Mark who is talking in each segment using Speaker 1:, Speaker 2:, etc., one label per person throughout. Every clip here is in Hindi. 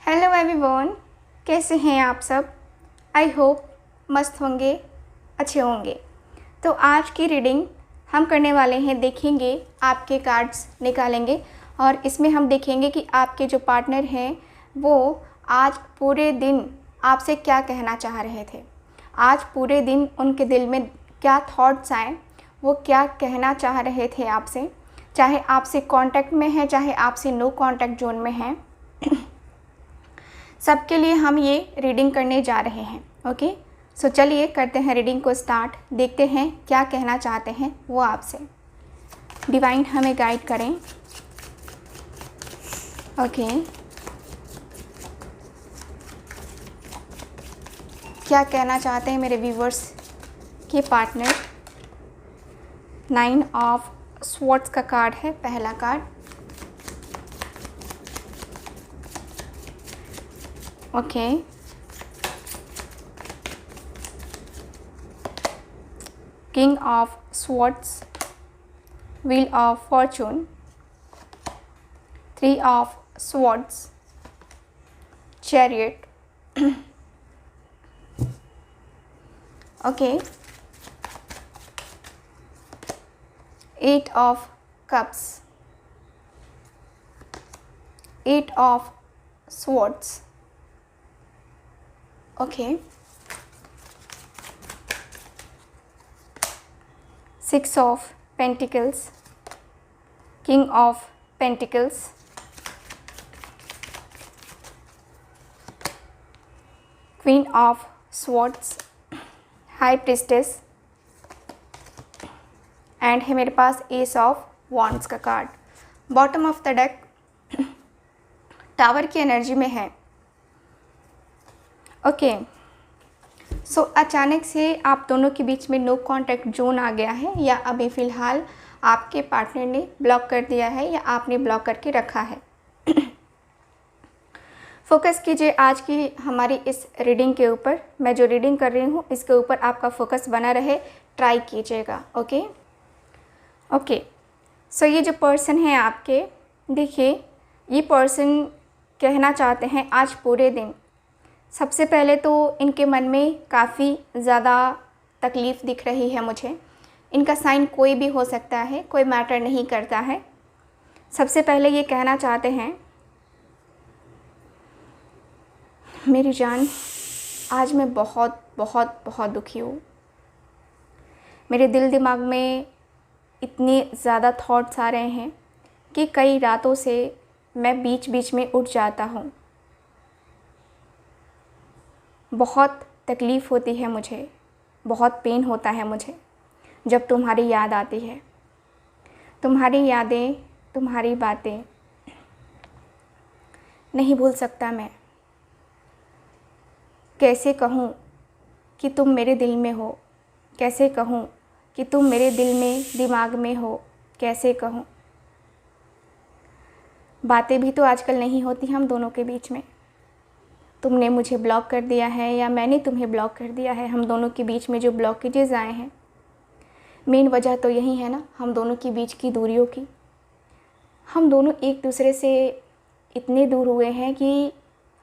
Speaker 1: हेलो एवरीवन, कैसे हैं आप सब। आई होप मस्त होंगे, अच्छे होंगे। तो आज की रीडिंग हम करने वाले हैं, देखेंगे आपके कार्ड्स निकालेंगे और इसमें हम देखेंगे कि आपके जो पार्टनर हैं वो आज पूरे दिन आपसे क्या कहना चाह रहे थे। आज पूरे दिन उनके दिल में क्या थॉट्स आए, वो क्या कहना चाह रहे थे आपसे, चाहे आपसे कांटेक्ट में है चाहे आपसे नो कांटेक्ट जोन में है। सबके लिए हम ये रीडिंग करने जा रहे हैं। ओके, सो चलिए करते हैं रीडिंग को स्टार्ट। देखते हैं क्या कहना चाहते हैं वो आपसे। डिवाइन हमें गाइड करें। ओके, क्या कहना चाहते हैं मेरे व्यूवर्स के पार्टनर। 9 ऑफ स्वॉर्ड्स का कार्ड है पहला card. Okay, king of swords, wheel of Fortune, 3 of swords, chariot. Okay, 8 of cups, 8 of swords. Okay, 6 of pentacles, king of pentacles, queen of swords, high priestess and है मेरे पास एस ऑफ वॉन्ड्स का card. Bottom of the deck tower की एनर्जी में है। ओके, सो अचानक से आप दोनों के बीच में नो कांटेक्ट जोन आ गया है, या अभी फ़िलहाल आपके पार्टनर ने ब्लॉक कर दिया है या आपने ब्लॉक करके रखा है। फोकस कीजिए आज की हमारी इस रीडिंग के ऊपर। मैं जो रीडिंग कर रही हूँ इसके ऊपर आपका फोकस बना रहे, ट्राई कीजिएगा। ओके ओके, सो ये जो पर्सन है आपके, देखिए ये पर्सन कहना चाहते हैं आज पूरे दिन। सबसे पहले तो इनके मन में काफ़ी ज़्यादा तकलीफ़ दिख रही है मुझे। इनका साइन कोई भी हो सकता है, कोई मैटर नहीं करता है। सबसे पहले ये कहना चाहते हैं, मेरी जान आज मैं बहुत बहुत बहुत दुखी हूँ। मेरे दिल दिमाग में इतने ज़्यादा थॉट्स आ रहे हैं कि कई रातों से मैं बीच बीच में उठ जाता हूँ। बहुत तकलीफ़ होती है मुझे, बहुत पेन होता है मुझे जब तुम्हारी याद आती है। तुम्हारी यादें, तुम्हारी बातें नहीं भूल सकता मैं। कैसे कहूँ कि तुम मेरे दिल में हो, कैसे कहूँ कि तुम मेरे दिल में दिमाग में हो, कैसे कहूँ। बातें भी तो आजकल नहीं होती हम दोनों के बीच में। तुमने मुझे ब्लॉक कर दिया है या मैंने तुम्हें ब्लॉक कर दिया है। हम दोनों के बीच में जो ब्लॉकेजेस आए हैं, मेन वजह तो यही है ना, हम दोनों के बीच की दूरियों की। हम दोनों एक दूसरे से इतने दूर हुए हैं कि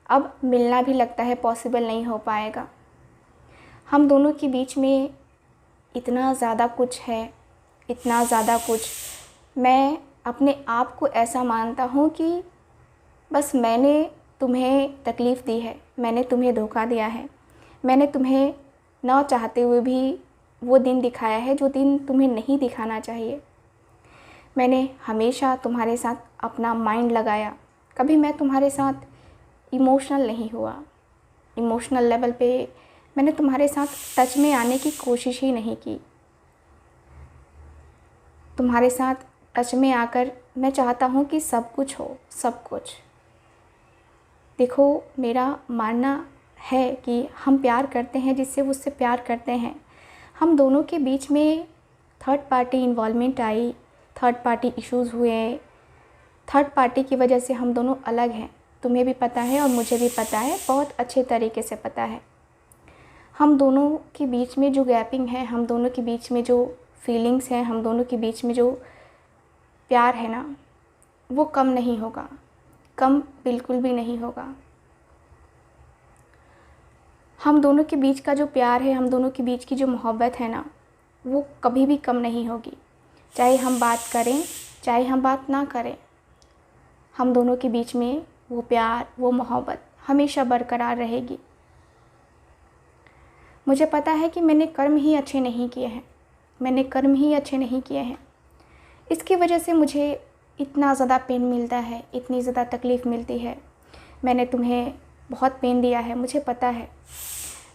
Speaker 1: अब मिलना भी लगता है पॉसिबल नहीं हो पाएगा। हम दोनों के बीच में इतना ज़्यादा कुछ है, इतना ज़्यादा कुछ। मैं अपने आप को ऐसा मानता हूँ कि बस मैंने तुम्हें तकलीफ़ दी है, मैंने तुम्हें धोखा दिया है, मैंने तुम्हें ना चाहते हुए भी वो दिन दिखाया है जो दिन तुम्हें नहीं दिखाना चाहिए। मैंने हमेशा तुम्हारे साथ अपना माइंड लगाया, कभी मैं तुम्हारे साथ इमोशनल नहीं हुआ। इमोशनल लेवल पे मैंने तुम्हारे साथ टच में आने की कोशिश ही नहीं की। तुम्हारे साथ टच में आकर मैं चाहता हूँ कि सब कुछ हो, सब कुछ। देखो, मेरा मानना है कि हम प्यार करते हैं जिससे उससे प्यार करते हैं। हम दोनों के बीच में थर्ड पार्टी इन्वॉल्वमेंट आई, थर्ड पार्टी इश्यूज़ हुए, थर्ड पार्टी की वजह से हम दोनों अलग हैं। तुम्हें भी पता है और मुझे भी पता है, बहुत अच्छे तरीके से पता है। हम दोनों के बीच में जो गैपिंग है, हम दोनों के बीच में जो फीलिंग्स हैं, हम दोनों के बीच में जो प्यार है ना, वो कम नहीं होगा, कम बिल्कुल भी नहीं होगा। हम दोनों के बीच का जो प्यार है, हम दोनों के बीच की जो मोहब्बत है ना, वो कभी भी कम नहीं होगी। चाहे हम बात करें, चाहे हम बात ना करें, हम दोनों के बीच में वो प्यार, वो मोहब्बत हमेशा बरकरार रहेगी। मुझे पता है कि मैंने कर्म ही अच्छे नहीं किए हैं, मैंने कर्म ही अच्छे नहीं किए हैं। इसकी वजह से मुझे इतना ज़्यादा पेन मिलता है, इतनी ज़्यादा तकलीफ़ मिलती है। मैंने तुम्हें बहुत पेन दिया है, मुझे पता है।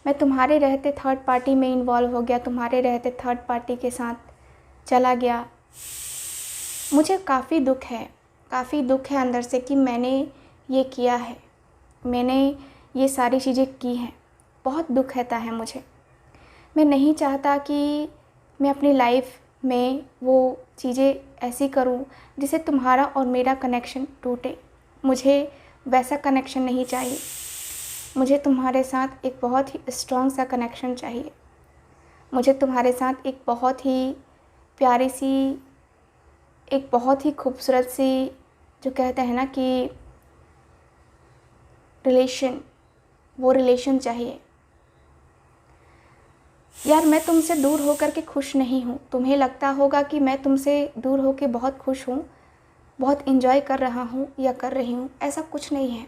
Speaker 1: मैं तुम्हारे रहते थर्ड पार्टी में इन्वॉल्व हो गया, तुम्हारे रहते थर्ड पार्टी के साथ चला गया। मुझे काफ़ी दुख है अंदर से कि मैंने ये किया है, मैंने ये सारी चीज़ें की हैं। बहुत दुख रहता है मुझे। मैं नहीं चाहता कि मैं अपनी लाइफ में वो चीज़ें ऐसी करूं जिससे तुम्हारा और मेरा कनेक्शन टूटे। मुझे वैसा कनेक्शन नहीं चाहिए। मुझे तुम्हारे साथ एक बहुत ही स्ट्रॉन्ग सा कनेक्शन चाहिए। मुझे तुम्हारे साथ एक बहुत ही प्यारी सी, एक बहुत ही खूबसूरत सी, जो कहते हैं ना कि रिलेशन, वो रिलेशन चाहिए। यार, मैं तुमसे दूर होकर के खुश नहीं हूँ। तुम्हें लगता होगा कि मैं तुमसे दूर होकर बहुत खुश हूँ, बहुत एंजॉय कर रहा हूँ या कर रही हूँ। ऐसा कुछ नहीं है।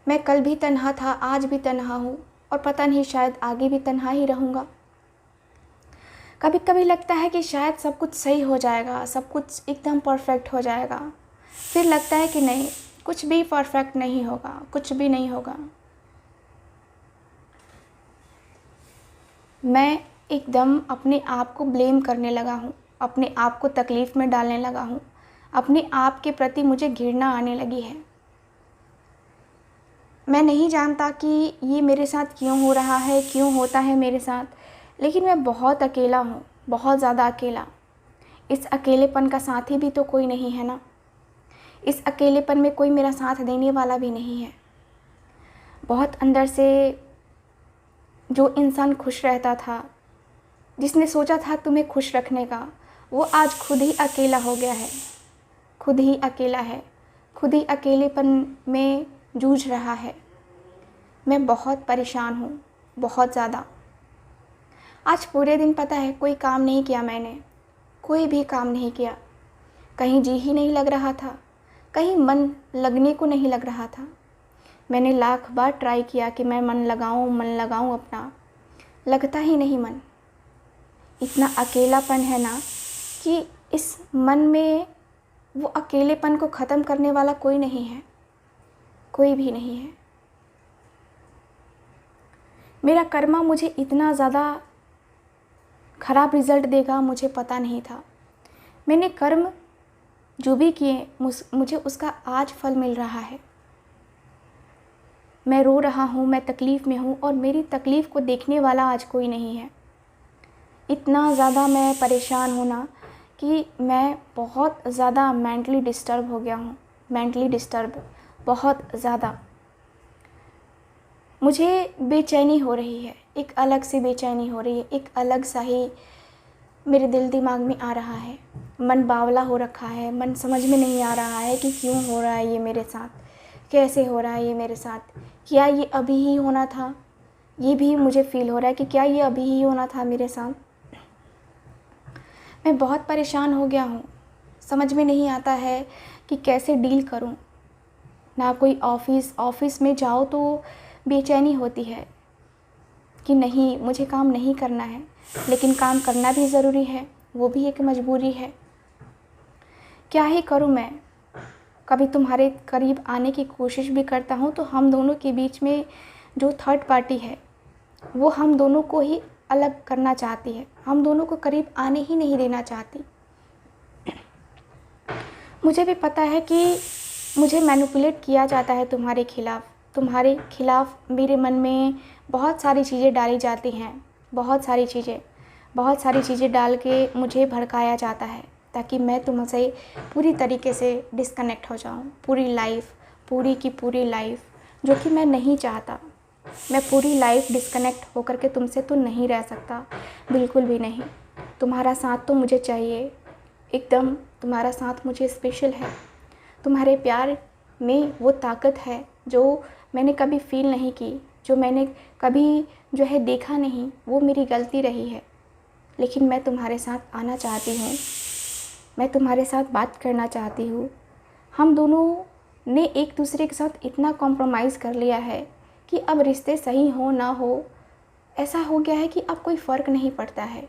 Speaker 1: मैं कल भी तन्हा था, आज भी तन्हा हूँ और पता नहीं शायद आगे भी तन्हा ही रहूँगा। कभी कभी लगता है कि शायद सब कुछ सही हो जाएगा, सब कुछ एकदम परफेक्ट हो जाएगा। फिर लगता है कि नहीं, कुछ भी परफेक्ट नहीं होगा, कुछ भी नहीं होगा। मैं एकदम अपने आप को ब्लेम करने लगा हूँ, अपने आप को तकलीफ़ में डालने लगा हूँ, अपने आप के प्रति मुझे घृणा आने लगी है। मैं नहीं जानता कि ये मेरे साथ क्यों हो रहा है, क्यों होता है मेरे साथ, लेकिन मैं बहुत अकेला हूँ, बहुत ज़्यादा अकेला। इस अकेलेपन का साथी भी तो कोई नहीं है ना। इस अकेलेपन में कोई मेरा साथ देने वाला भी नहीं है। बहुत अंदर से जो इंसान खुश रहता था, जिसने सोचा था तुम्हें खुश रखने का, वो आज खुद ही अकेला हो गया है, खुद ही अकेला है, खुद ही अकेलेपन में जूझ रहा है। मैं बहुत परेशान हूँ, बहुत ज़्यादा। आज पूरे दिन पता है कोई काम नहीं किया मैंने, कोई भी काम नहीं किया। कहीं जी ही नहीं लग रहा था, कहीं मन लगने को नहीं लग रहा था। मैंने लाख बार ट्राई किया कि मैं मन लगाऊं अपना, लगता ही नहीं मन। इतना अकेलापन है ना कि इस मन में वो अकेलेपन को ख़त्म करने वाला कोई नहीं है, कोई भी नहीं है। मेरा कर्मा मुझे इतना ज़्यादा ख़राब रिज़ल्ट देगा मुझे पता नहीं था। मैंने कर्म जो भी किए, मुझे उसका आज फल मिल रहा है। मैं रो रहा हूँ, मैं तकलीफ़ में हूँ और मेरी तकलीफ़ को देखने वाला आज कोई नहीं है। इतना ज़्यादा मैं परेशान हूँ ना कि मैं बहुत ज़्यादा मेंटली डिस्टर्ब हो गया हूँ, मेंटली डिस्टर्ब बहुत ज़्यादा। मुझे बेचैनी हो रही है, एक अलग सी बेचैनी हो रही है, एक अलग सा ही मेरे दिल दिमाग में आ रहा है। मन बावला हो रखा है, मन समझ में नहीं आ रहा है कि क्यों हो रहा है ये मेरे साथ, कैसे हो रहा है ये मेरे साथ। क्या ये अभी ही होना था? ये भी मुझे फ़ील हो रहा है कि क्या ये अभी ही होना था मेरे साथ। मैं बहुत परेशान हो गया हूँ, समझ में नहीं आता है कि कैसे डील करूँ। ना कोई ऑफ़िस में जाओ तो बेचैनी होती है कि नहीं, मुझे काम नहीं करना है, लेकिन काम करना भी ज़रूरी है, वो भी एक मजबूरी है। क्या ही करूँ मैं? कभी तुम्हारे करीब आने की कोशिश भी करता हूँ तो हम दोनों के बीच में जो थर्ड पार्टी है वो हम दोनों को ही अलग करना चाहती है, हम दोनों को करीब आने ही नहीं देना चाहती। मुझे भी पता है कि मुझे मैनिपुलेट किया जाता है तुम्हारे खिलाफ़ मेरे मन में बहुत सारी चीज़ें डाली जाती हैं, बहुत सारी चीज़ें डाल के मुझे भड़काया जाता है ताकि मैं तुमसे पूरी तरीके से डिस्कनेक्ट हो जाऊं, पूरी की पूरी लाइफ, जो कि मैं नहीं चाहता। मैं पूरी लाइफ डिस्कनेक्ट होकर के तुमसे तो नहीं रह सकता, बिल्कुल भी नहीं। तुम्हारा साथ तो मुझे चाहिए, एकदम तुम्हारा साथ मुझे स्पेशल है। तुम्हारे प्यार में वो ताकत है जो मैंने कभी फ़ील नहीं की, जो मैंने कभी जो है देखा नहीं, वो मेरी गलती रही है। लेकिन मैं तुम्हारे साथ आना चाहती हूँ, मैं तुम्हारे साथ बात करना चाहती हूँ। हम दोनों ने एक दूसरे के साथ इतना कॉम्प्रोमाइज़ कर लिया है कि अब रिश्ते सही हो ना हो, ऐसा हो गया है कि अब कोई फ़र्क नहीं पड़ता है।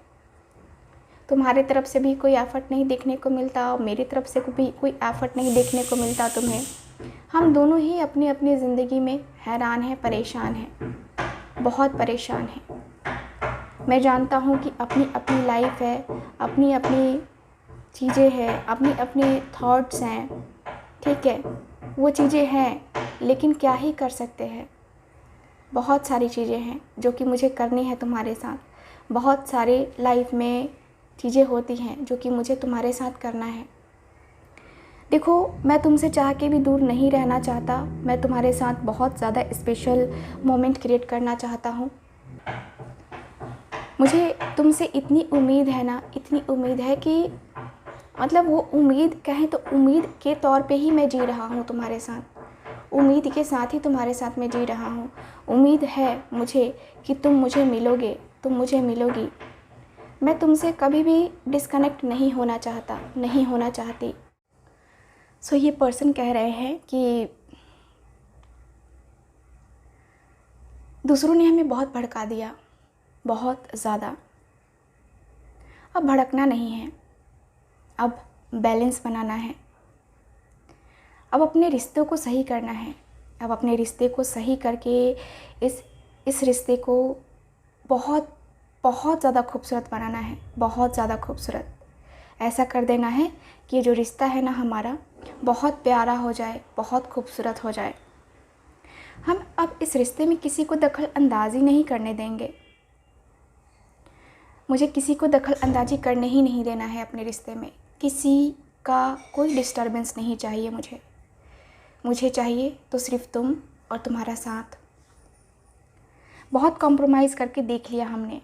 Speaker 1: तुम्हारे तरफ से भी कोई एफ़र्ट नहीं देखने को मिलता और मेरी तरफ से भी कोई एफ़र्ट नहीं देखने को मिलता तुम्हें। हम दोनों ही अपनी अपनी ज़िंदगी में हैरान हैं, परेशान हैं, बहुत परेशान हैं। मैं जानता हूँ कि अपनी अपनी लाइफ है, अपनी अपनी चीज़ें हैं, अपनी अपने थॉट्स हैं, ठीक है, वो चीज़ें हैं, लेकिन क्या ही कर सकते हैं। बहुत सारी चीज़ें हैं जो कि मुझे करनी है तुम्हारे साथ। बहुत सारे लाइफ में चीज़ें होती हैं जो कि मुझे तुम्हारे साथ करना है। देखो, मैं तुमसे चाह के भी दूर नहीं रहना चाहता। मैं तुम्हारे साथ बहुत ज़्यादा स्पेशल मोमेंट क्रिएट करना चाहता हूँ। मुझे तुमसे इतनी उम्मीद है ना, इतनी उम्मीद है कि मतलब वो उम्मीद कहें तो उम्मीद के तौर पे ही मैं जी रहा हूँ तुम्हारे साथ। उम्मीद के साथ ही तुम्हारे साथ मैं जी रहा हूँ। उम्मीद है मुझे कि तुम मुझे मिलोगे, तुम मुझे मिलोगी। मैं तुमसे कभी भी डिस्कनेक्ट नहीं होना चाहता, नहीं होना चाहती। सो ये पर्सन कह रहे हैं कि दूसरों ने हमें बहुत भड़का दिया, बहुत ज़्यादा। अब भड़कना नहीं है, अब बैलेंस बनाना है, अब अपने रिश्तों को सही करना है। अब अपने रिश्ते को सही करके इस रिश्ते को बहुत बहुत ज़्यादा खूबसूरत बनाना है, बहुत ज़्यादा खूबसूरत। ऐसा कर देना है कि ये जो रिश्ता है ना हमारा, बहुत प्यारा हो जाए, बहुत खूबसूरत हो जाए। हम अब इस रिश्ते में किसी को दखल अंदाज़ी नहीं करने देंगे। मुझे किसी को दखल अंदाज़ी करने ही नहीं देना है अपने रिश्ते में। किसी का कोई डिस्टर्बेंस नहीं चाहिए मुझे चाहिए तो सिर्फ तुम और तुम्हारा साथ। बहुत कॉम्प्रोमाइज़ करके देख लिया हमने।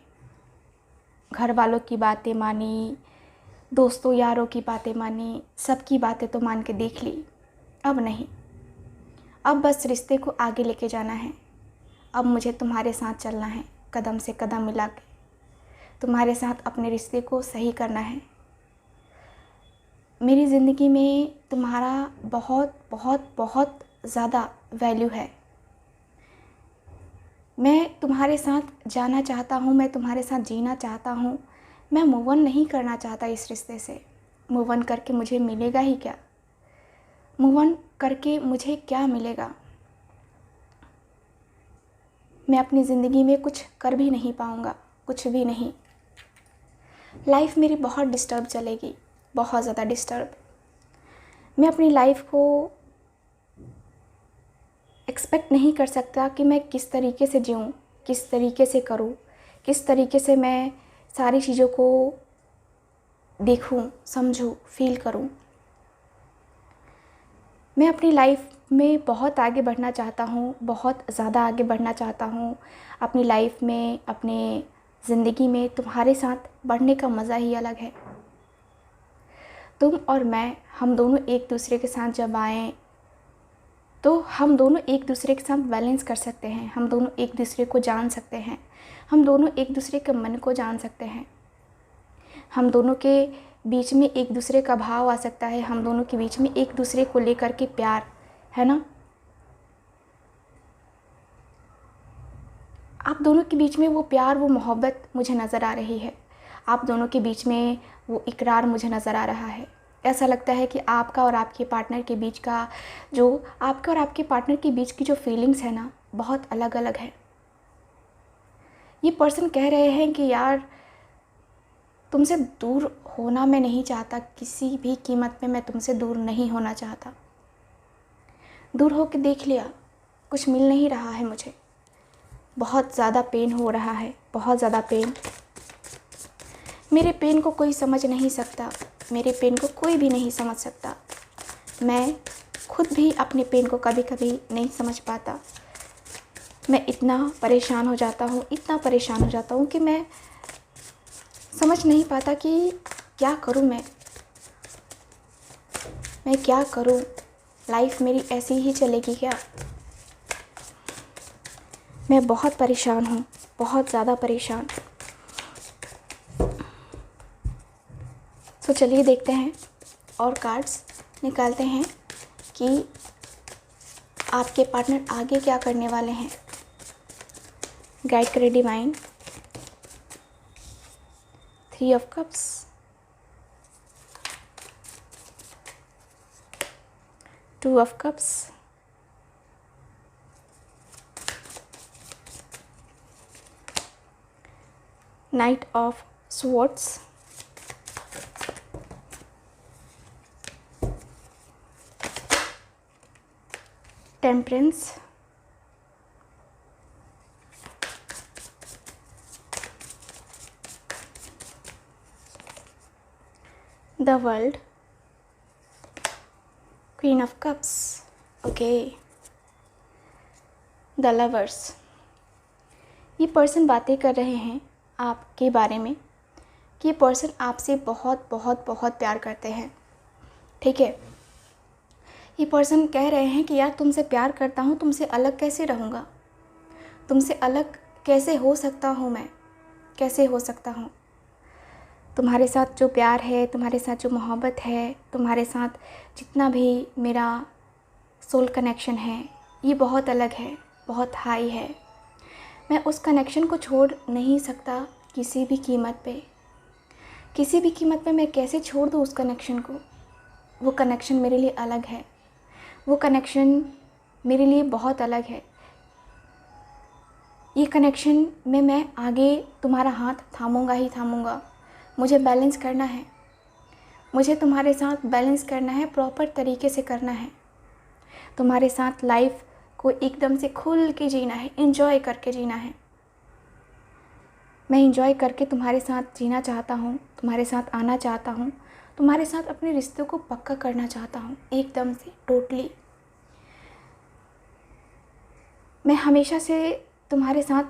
Speaker 1: घर वालों की बातें मानी, दोस्तों यारों की बातें मानी, सबकी बातें तो मान के देख ली। अब नहीं, अब बस रिश्ते को आगे लेके जाना है। अब मुझे तुम्हारे साथ चलना है, कदम से कदम मिला के तुम्हारे साथ अपने रिश्ते को सही करना है। मेरी ज़िंदगी में तुम्हारा बहुत बहुत बहुत ज़्यादा वैल्यू है। मैं तुम्हारे साथ जाना चाहता हूँ, मैं तुम्हारे साथ जीना चाहता हूँ। मैं मूव ऑन नहीं करना चाहता इस रिश्ते से। मूव ऑन करके मुझे मिलेगा ही क्या? मूव ऑन करके मुझे क्या मिलेगा? मैं अपनी ज़िंदगी में कुछ कर भी नहीं पाऊँगा, कुछ भी नहीं। लाइफ मेरी बहुत डिस्टर्ब चलेगी, बहुत ज़्यादा डिस्टर्ब। मैं अपनी लाइफ को एक्सपेक्ट नहीं कर सकता कि मैं किस तरीके से जीऊँ, किस तरीके से करूँ, किस तरीके से मैं सारी चीज़ों को देखूँ, समझूँ, फील करूँ। मैं अपनी लाइफ में बहुत आगे बढ़ना चाहता हूँ, बहुत ज़्यादा आगे बढ़ना चाहता हूँ। अपनी लाइफ में, अपने ज़िंदगी में तुम्हारे साथ बढ़ने का मज़ा ही अलग है। तुम और मैं, हम दोनों एक दूसरे के साथ जब आएँ तो हम दोनों एक दूसरे के साथ बैलेंस कर सकते हैं। हम दोनों एक दूसरे को जान सकते हैं। हम दोनों एक दूसरे के मन को जान सकते हैं। हम दोनों के बीच में एक दूसरे का भाव आ सकता है। हम दोनों के बीच में एक दूसरे को लेकर के प्यार, है ना? आप दोनों के बीच में वो प्यार, वो मोहब्बत मुझे नज़र आ रही है। आप दोनों के बीच में वो इकरार मुझे नज़र आ रहा है। ऐसा लगता है कि आपका और आपके पार्टनर के बीच का जो आपके और आपके पार्टनर के बीच की जो फीलिंग्स है ना, बहुत अलग अलग है। ये पर्सन कह रहे हैं कि यार तुमसे दूर होना मैं नहीं चाहता, किसी भी कीमत पे मैं तुमसे दूर नहीं होना चाहता। दूर होके देख लिया, कुछ मिल नहीं रहा है मुझे। बहुत ज़्यादा पेन हो रहा है, बहुत ज़्यादा पेन। मेरे पेन को कोई समझ नहीं सकता, मेरे पेन को कोई भी नहीं समझ सकता। मैं खुद भी अपने पेन को कभी कभी नहीं समझ पाता। मैं इतना परेशान हो जाता हूँ, इतना परेशान हो जाता हूँ कि मैं समझ नहीं पाता कि क्या करूँ मैं क्या करूँ? लाइफ मेरी ऐसी ही चलेगी क्या? मैं बहुत परेशान हूँ, बहुत ज़्यादा परेशान। तो चलिए देखते हैं और कार्ड्स निकालते हैं कि आपके पार्टनर आगे क्या करने वाले हैं। गाइड करे divine. 3 of cups, 2 of cups, night of swords, temperance, the world, queen of cups, okay, the lovers. ये पर्सन बातें कर रहे हैं आपके बारे में कि ये पर्सन आपसे बहुत बहुत बहुत प्यार करते हैं, ठीक है। ये पर्सन कह रहे हैं कि यार तुमसे प्यार करता हूँ, तुमसे अलग कैसे रहूँगा, तुमसे अलग कैसे हो सकता हूँ, मैं कैसे हो सकता हूँ। तुम्हारे साथ जो प्यार है, तुम्हारे साथ जो मोहब्बत है, तुम्हारे साथ जितना भी मेरा सोल कनेक्शन है, ये बहुत अलग है, बहुत हाई है। मैं उस कनेक्शन को छोड़ नहीं सकता किसी भी कीमत पे। किसी भी कीमत पे मैं कैसे छोड़ दूँ उस कनेक्शन को। वो कनेक्शन मेरे लिए अलग है, वो कनेक्शन मेरे लिए बहुत अलग है। ये कनेक्शन में मैं आगे तुम्हारा हाथ थामूंगा ही थामूंगा। मुझे बैलेंस करना है, मुझे तुम्हारे साथ बैलेंस करना है, प्रॉपर तरीके से करना है। तुम्हारे साथ लाइफ को एकदम से खुल के जीना है, एंजॉय करके जीना है। मैं एंजॉय करके तुम्हारे साथ जीना चाहता हूँ, तुम्हारे साथ आना चाहता हूँ, तुम्हारे साथ अपने रिश्तों को पक्का करना चाहता हूँ, एकदम से टोटली। मैं हमेशा से तुम्हारे साथ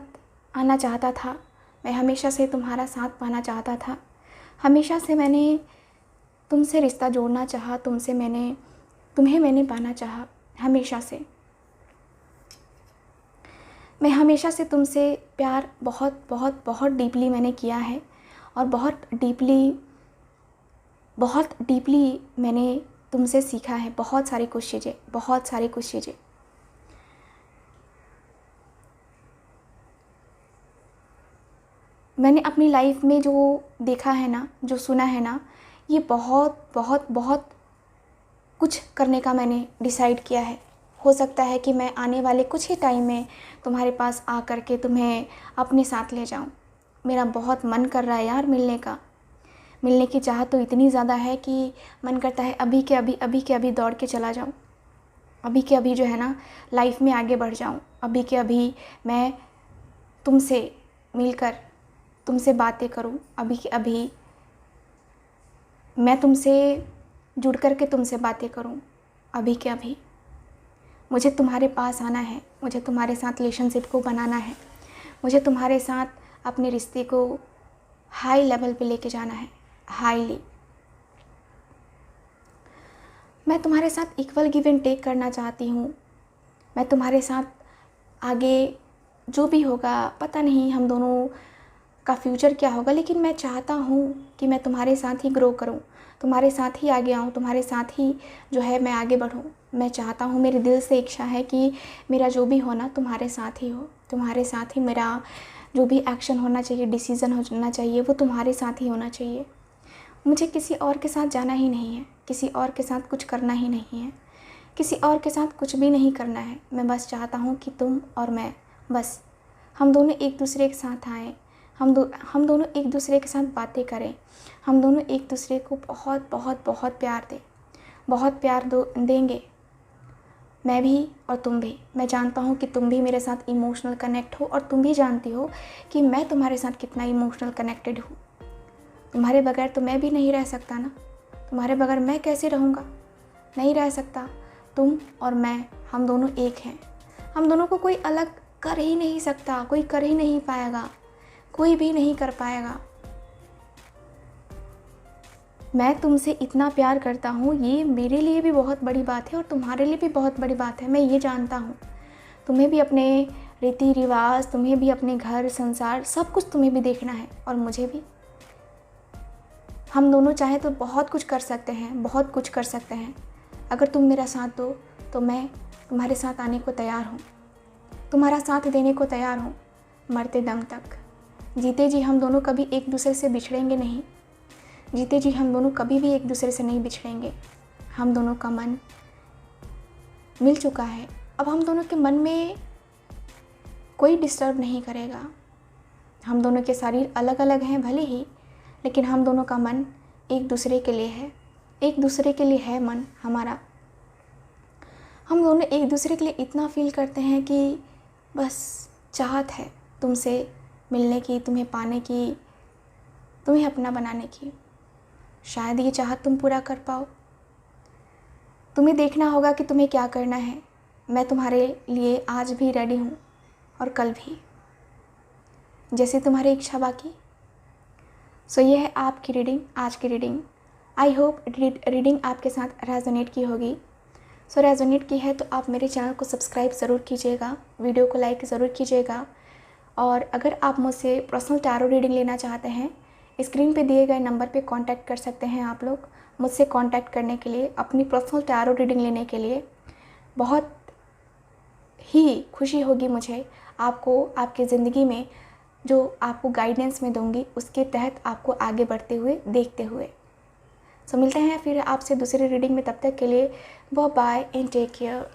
Speaker 1: आना चाहता था, मैं हमेशा से तुम्हारा साथ पाना चाहता था, हमेशा से मैंने तुमसे रिश्ता जोड़ना चाहा, तुम्हें मैंने पाना चाहा, हमेशा से। मैं हमेशा से तुमसे प्यार बहुत बहुत बहुत डीपली मैंने किया है और बहुत डीपली मैंने तुमसे सीखा है बहुत सारी कुछ चीज़ें। मैंने अपनी लाइफ में जो देखा है ना, जो सुना है ना, ये बहुत बहुत बहुत कुछ करने का मैंने डिसाइड किया है। हो सकता है कि मैं आने वाले कुछ ही टाइम में तुम्हारे पास आ कर के तुम्हें अपने साथ ले जाऊं। मेरा बहुत मन कर रहा है यार मिलने की चाहत तो इतनी ज़्यादा है कि मन करता है अभी के अभी दौड़ के चला जाऊं, अभी के अभी जो है ना लाइफ में आगे बढ़ जाऊं, अभी के अभी मैं तुमसे मिलकर तुमसे बातें करूं, अभी के अभी मैं तुमसे जुड़ कर के तुमसे बातें करूं, अभी के अभी। मुझे तुम्हारे पास आना है, मुझे तुम्हारे साथ रिलेशनशिप को बनाना है, मुझे तुम्हारे साथ अपने रिश्ते को हाई लेवल पे लेके जाना है, हाईली। मैं तुम्हारे साथ इक्वल गिव एंड टेक करना चाहती हूँ। मैं तुम्हारे साथ आगे जो भी होगा, पता नहीं हम दोनों का फ्यूचर क्या होगा, लेकिन मैं चाहता हूँ कि मैं तुम्हारे साथ ही ग्रो करूँ, तुम्हारे साथ ही आगे आऊँ, तुम्हारे साथ ही जो है मैं आगे बढ़ूँ। मैं चाहता हूँ, मेरे दिल से इच्छा है कि मेरा जो भी हो ना तुम्हारे साथ ही हो, तुम्हारे साथ ही मेरा जो भी एक्शन होना चाहिए, डिसीज़न होना चाहिए, वो तुम्हारे साथ ही होना चाहिए। मुझे किसी और के साथ जाना ही नहीं है, किसी और के साथ कुछ करना ही नहीं है, किसी और के साथ कुछ भी नहीं करना है। मैं बस चाहता हूँ कि तुम और मैं, बस हम दोनों एक दूसरे के साथ आएँ, हम दोनों एक दूसरे के साथ बातें करें, हम दोनों एक दूसरे को बहुत बहुत बहुत प्यार दें, बहुत प्यार देंगे, मैं भी और तुम भी। मैं जानता हूँ कि तुम भी मेरे साथ इमोशनल कनेक्ट हो और तुम भी जानती हो कि मैं तुम्हारे साथ कितना इमोशनल कनेक्टेड हूँ। तुम्हारे बगैर तो मैं भी नहीं रह सकता ना, तुम्हारे बगैर मैं कैसे रहूँगा, नहीं रह सकता। तुम और मैं, हम दोनों एक हैं, हम दोनों को कोई अलग कर ही नहीं सकता, कोई कर ही नहीं पाएगा, कोई भी नहीं कर पाएगा। मैं तुमसे इतना प्यार करता हूँ, ये मेरे लिए भी बहुत बड़ी बात है और तुम्हारे लिए भी बहुत बड़ी बात है। मैं ये जानता हूँ तुम्हें भी अपने रीति रिवाज, तुम्हें भी अपने घर संसार सब कुछ तुम्हें भी देखना है और मुझे भी। हम दोनों चाहें तो बहुत कुछ कर सकते हैं, बहुत कुछ कर सकते हैं। अगर तुम मेरा साथ दो तो मैं तुम्हारे साथ आने को तैयार हूँ, तुम्हारा साथ देने को तैयार हूँ, मरते दम तक। जीते जी हम दोनों कभी एक दूसरे से बिछड़ेंगे नहीं, जीते जी हम दोनों कभी भी एक दूसरे से नहीं बिछड़ेंगे। हम दोनों का मन मिल चुका है, अब हम दोनों के मन में कोई डिस्टर्ब नहीं करेगा। हम दोनों के शरीर अलग अलग हैं भले ही, लेकिन हम दोनों का मन एक दूसरे के लिए है, एक दूसरे के लिए है मन हमारा। हम दोनों एक दूसरे के लिए इतना फील करते हैं कि बस चाहत है तुमसे मिलने की, तुम्हें पाने की, तुम्हें अपना बनाने की। शायद ये चाहत तुम पूरा कर पाओ। तुम्हें देखना होगा कि तुम्हें क्या करना है। मैं तुम्हारे लिए आज भी रेडी हूँ और कल भी, जैसे तुम्हारी इच्छा बाकी। सो ये है आपकी रीडिंग, आज की रीडिंग। आई होप रीडिंग आपके साथ रेजोनेट की होगी। सो रेजोनेट की है तो आप मेरे चैनल को सब्सक्राइब ज़रूर कीजिएगा, वीडियो को लाइक ज़रूर कीजिएगा। और अगर आप मुझसे पर्सनल टैरो रीडिंग लेना चाहते हैं, स्क्रीन पे दिए गए नंबर पे कांटेक्ट कर सकते हैं आप लोग मुझसे कांटेक्ट करने के लिए, अपनी पर्सनल टैरो रीडिंग लेने के लिए। बहुत ही खुशी होगी मुझे आपको आपकी ज़िंदगी में जो आपको गाइडेंस में दूंगी उसके तहत आपको आगे बढ़ते हुए देखते हुए। सो मिलते हैं फिर आपसे दूसरी रीडिंग में, तब तक के लिए bye bye and take care.